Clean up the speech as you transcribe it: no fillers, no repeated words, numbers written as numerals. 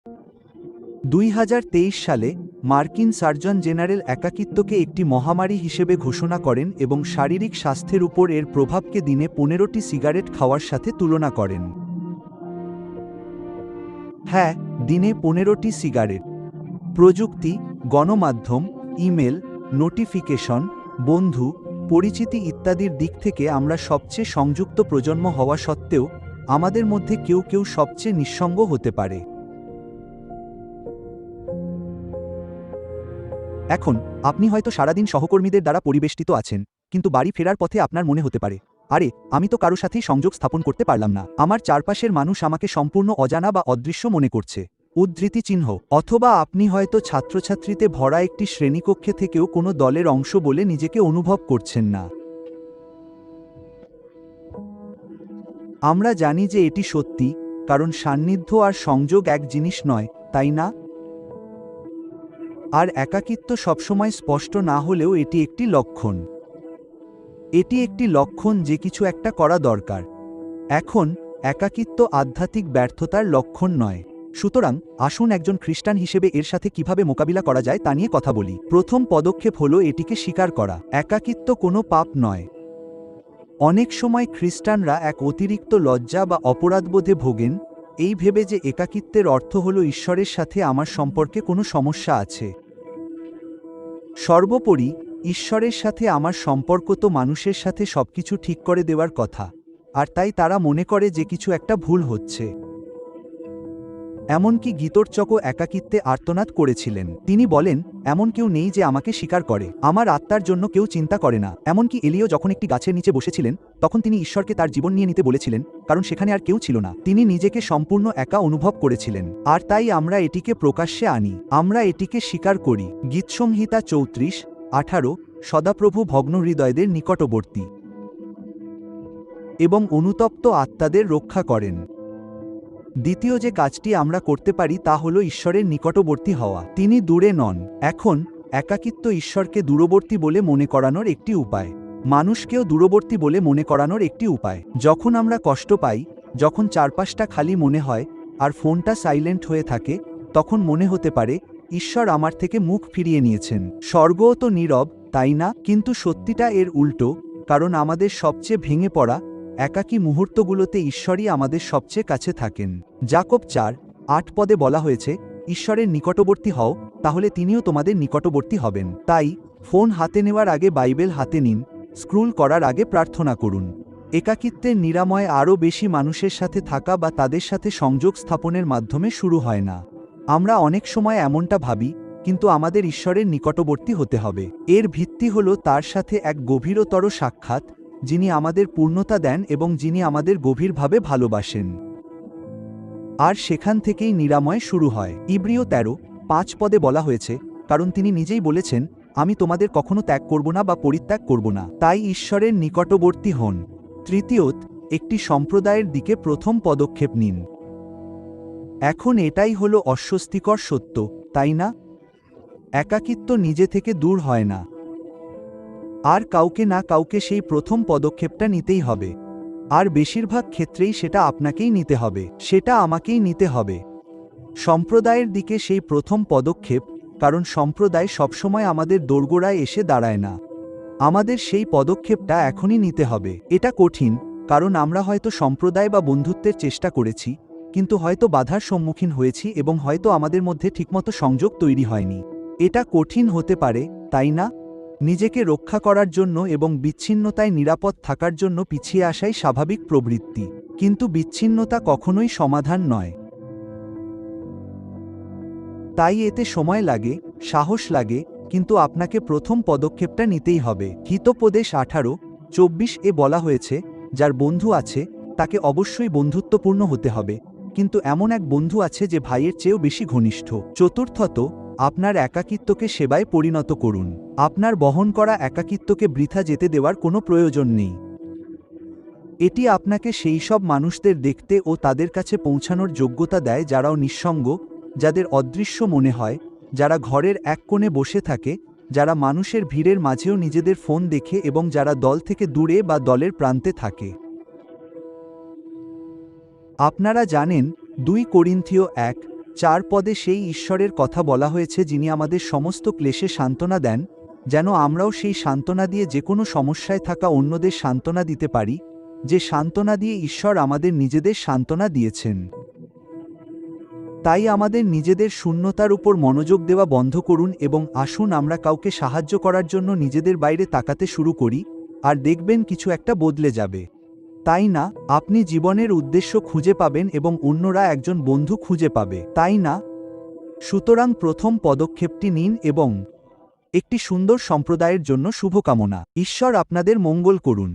2023 সালে মার্কিন surgeon general একাকিত্বকে একটি মহামারী হিসেবে ঘোষণা করেন এবং শারীরিক স্বাস্থ্যের উপর এর প্রভাবকে দিনে 15টি সিগারেট খাওয়ার সাথে তুলনা করেন। হ্যাঁ, দিনে 15টি সিগারেট। প্রযুক্তি, গণমাধ্যম, ইমেল, নোটিফিকেশন, বন্ধু, পরিচিতি ইত্যাদির দিক থেকে আমরা সবচেয়ে সংযুক্ত প্রজন্ম হওয়া সত্ত্বেও আমাদের মধ্যে কেউ কেউ সবচেয়ে নিঃসঙ্গ হতে পারে। এখন আপনি হয়তো সারাদিন সহকর্মীদের দ্বারা পরিবেষ্টিত আছেন, কিন্তু বাড়ি ফেরার পথে আপনার মনে হতে পারে, আরে আমি তো কারো সাথেই সংযোগ স্থাপন করতে পারলাম না, আমার চারপাশের মানুষ আমাকে সম্পূর্ণ অজানা বা অদৃশ্য মনে করছে। উদ্ধৃতি চিহ্ন। অথবা আপনি হয়তো ছাত্রছাত্রীতে ভরা একটি শ্রেণীকক্ষে থেকেও কোনো দলের অংশ বলে নিজেকে অনুভব করছেন না। আমরা জানি যে এটি সত্যি, কারণ সান্নিধ্য আর সংযোগ এক জিনিস নয়, তাই না? আর একাকিত্ব সবসময় স্পষ্ট না হলেও এটি একটি লক্ষণ। এটি একটি লক্ষণ যে কিছু একটা করা দরকার। এখন একাকিত্ব আধ্যাত্মিক ব্যর্থতার লক্ষণ নয়। সুতরাং আসুন একজন খ্রিস্টান হিসেবে এর সাথে কিভাবে মোকাবিলা করা যায় তা নিয়ে কথা বলি। প্রথম পদক্ষেপ হলো এটিকে স্বীকার করা। একাকিত্ব কোনো পাপ নয়। অনেক সময় খ্রিস্টানরা এক অতিরিক্ত লজ্জা বা অপরাধবোধে ভোগেন, এই ভেবে যে একাকিত্বের অর্থ হলো ঈশ্বরের সাথে আমার সম্পর্কে কোনো সমস্যা আছে। সর্বোপরি, ঈশ্বরের সাথে আমার সম্পর্ক তো মানুষের সাথে সবকিছু ঠিক করে দেওয়ার কথা, আর তাই তারা মনে করে যে কিছু একটা ভুল হচ্ছে। এমনকি গীতর্চকও একাকিত্বে আর্তনাদ করেছিলেন। তিনি বলেন, এমন কেউ নেই যে আমাকে স্বীকার করে, আমার আত্মার জন্য কেউ চিন্তা করে না। এমনকি এলিও যখন একটি গাছের নিচে বসেছিলেন, তখন তিনি ঈশ্বরকে তার জীবন নিয়ে নিতে বলেছিলেন, কারণ সেখানে আর কেউ ছিল না। তিনি নিজেকে সম্পূর্ণ একা অনুভব করেছিলেন। আর তাই আমরা এটিকে প্রকাশ্যে আনি, আমরা এটিকে স্বীকার করি। গীতসংহিতা 34:18 সদাপ্রভু ভগ্ন হৃদয়দের নিকটবর্তী এবং অনুতপ্ত আত্মাদের রক্ষা করেন। দ্বিতীয় যে কাজটি আমরা করতে পারি তা হল ঈশ্বরের নিকটবর্তী হওয়া। তিনি দূরে নন। এখন একাকিত্ব ঈশ্বরকে দূরবর্তী বলে মনে করানোর একটি উপায়, মানুষকেও দূরবর্তী বলে মনে করানোর একটি উপায়। যখন আমরা কষ্ট পাই, যখন চারপাশটা খালি মনে হয় আর ফোনটা সাইলেন্ট হয়ে থাকে, তখন মনে হতে পারে ঈশ্বর আমার থেকে মুখ ফিরিয়ে নিয়েছেন। স্বর্গও তো নীরব, তাই না? কিন্তু সত্যিটা এর উল্টো, কারণ আমাদের সবচেয়ে ভেঙে পড়া একাকী মুহূর্তগুলোতে ঈশ্বরই আমাদের সবচেয়ে কাছে থাকেন। যাকব 4:8 পদে বলা হয়েছে, ঈশ্বরের নিকটবর্তী হও, তাহলে তিনিও তোমাদের নিকটবর্তী হবেন। তাই ফোন হাতে নেওয়ার আগে বাইবেল হাতে নিন, স্ক্রুল করার আগে প্রার্থনা করুন। একাকিত্বের নিরাময় আরও বেশি মানুষের সাথে থাকা বা তাদের সাথে সংযোগ স্থাপনের মাধ্যমে শুরু হয় না। আমরা অনেক সময় এমনটা ভাবি, কিন্তু আমাদের ঈশ্বরের নিকটবর্তী হতে হবে। এর ভিত্তি হল তার সাথে এক গভীরতর সাক্ষাৎ, যিনি আমাদের পূর্ণতা দেন এবং যিনি আমাদের গভীরভাবে ভালোবাসেন। আর সেখান থেকেই নিরাময় শুরু হয়। ইব্রিয় 13:5 পদে বলা হয়েছে, কারণ তিনি নিজেই বলেছেন, আমি তোমাদের কখনো ত্যাগ করব না বা পরিত্যাগ করব না। তাই ঈশ্বরের নিকটবর্তী হন। তৃতীয়ত, একটি সম্প্রদায়ের দিকে প্রথম পদক্ষেপ নিন। এখন এটাই হলো অস্বস্তিকর সত্য, তাই না? একাকিত্ব নিজে থেকে দূর হয় না, আর কাউকে না কাউকে সেই প্রথম পদক্ষেপটা নিতেই হবে। আর বেশিরভাগ ক্ষেত্রেই সেটা আপনাকেই নিতে হবে, সেটা আমাকেই নিতে হবে। সম্প্রদায়ের দিকে সেই প্রথম পদক্ষেপ, কারণ সম্প্রদায় সবসময় আমাদের দোরগোড়ায় এসে দাঁড়ায় না। আমাদের সেই পদক্ষেপটা এখনই নিতে হবে। এটা কঠিন, কারণ আমরা হয়তো সম্প্রদায় বা বন্ধুত্বের চেষ্টা করেছি, কিন্তু হয়তো বাধার সম্মুখীন হয়েছি এবং হয়তো আমাদের মধ্যে ঠিকমতো সংযোগ তৈরি হয়নি। এটা কঠিন হতে পারে, তাই না? নিজেকে রক্ষা করার জন্য এবং বিচ্ছিন্নতায় নিরাপদ থাকার জন্য পিছিয়ে আসাই স্বাভাবিক প্রবৃত্তি, কিন্তু বিচ্ছিন্নতা কখনোই সমাধান নয়। তাই এতে সময় লাগে, সাহস লাগে, কিন্তু আপনাকে প্রথম পদক্ষেপটা নিতেই হবে। হিতোপদেশ 18:24 বলা হয়েছে, যার বন্ধু আছে তাকে অবশ্যই বন্ধুত্বপূর্ণ হতে হবে, কিন্তু এমন এক বন্ধু আছে যে ভাইয়ের চেয়েও বেশি ঘনিষ্ঠ। চতুর্থত, আপনার একাকিত্বকে সেবায় পরিণত করুন। আপনার বহন করা একাকিত্বকে বৃথা যেতে দেওয়ার কোনো প্রয়োজন নেই। এটি আপনাকে সেই সব মানুষদের দেখতে ও তাদের কাছে পৌঁছানোর যোগ্যতা দেয় যারাও নিঃসঙ্গ, যাদের অদৃশ্য মনে হয়, যারা ঘরের এক কোণে বসে থাকে, যারা মানুষের ভিড়ের মাঝেও নিজেদের ফোন দেখে এবং যারা দল থেকে দূরে বা দলের প্রান্তে থাকে। আপনারা জানেন, 2 কোরিন্থীয় 4 পদে সেই ঈশ্বরের কথা বলা হয়েছে যিনি আমাদের সমস্ত ক্লেশে সান্ত্বনা দেন, যেন আমরাও সেই সান্ত্বনা দিয়ে যে কোনো সমস্যায় থাকা অন্যদের সান্ত্বনা দিতে পারি, যে সান্ত্বনা দিয়ে ঈশ্বর আমাদের নিজেদের সান্ত্বনা দিয়েছেন। তাই আমাদের নিজেদের শূন্যতার উপর মনোযোগ দেওয়া বন্ধ করুন এবং আসুন আমরা কাউকে সাহায্য করার জন্য নিজেদের বাইরে তাকাতে শুরু করি, আর দেখবেন কিছু একটা বদলে যাবে। তাই না, আপনি জীবনের উদ্দেশ্য খুঁজে পাবেন এবং অন্যরা একজন বন্ধু খুঁজে পাবে, তাই না? সুতরাং প্রথম পদক্ষেপটি নিন এবং একটি সুন্দর সম্প্রদায়ের জন্য শুভকামনা। ঈশ্বর আপনাদের মঙ্গল করুন।